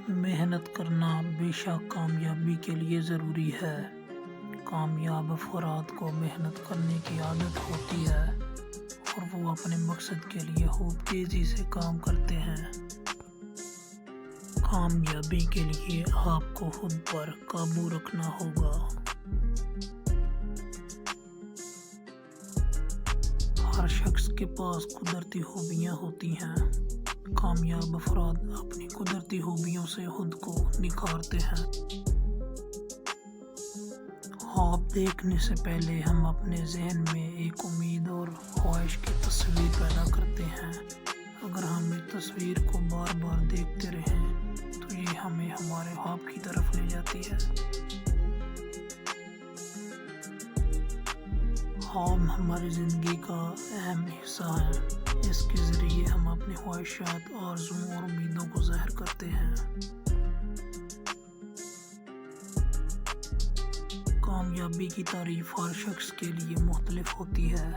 محنت کرنا بے شک کامیابی کے لیے ضروری ہے۔ کامیاب افراد کو محنت کرنے کی عادت ہوتی ہے اور وہ اپنے مقصد کے لیے خوب تیزی سے کام کرتے ہیں۔ کامیابی کے لیے آپ کو خود پر قابو رکھنا ہوگا۔ ہر شخص کے پاس قدرتی خوبیاں ہوتی ہیں۔ کامیاب افراد اپنی قدرتی خوبیوں سے خود کو نکھارتے ہیں۔ خواب دیکھنے سے پہلے ہم اپنے ذہن میں ایک امید اور خواہش کی تصویر پیدا کرتے ہیں۔ اگر ہم اس تصویر کو بار بار دیکھتے رہیں تو یہ ہمیں ہمارے خواب کی طرف لے جاتی ہے۔ خواب ہماری زندگی کا اہم حصہ ہے۔ اس کے ذریعے ہم اپنی خواہشات، آرزوؤں اور امیدوں کو ظاہر کرتے ہیں۔ کامیابی کی تعریف ہر شخص کے لیے مختلف ہوتی ہے۔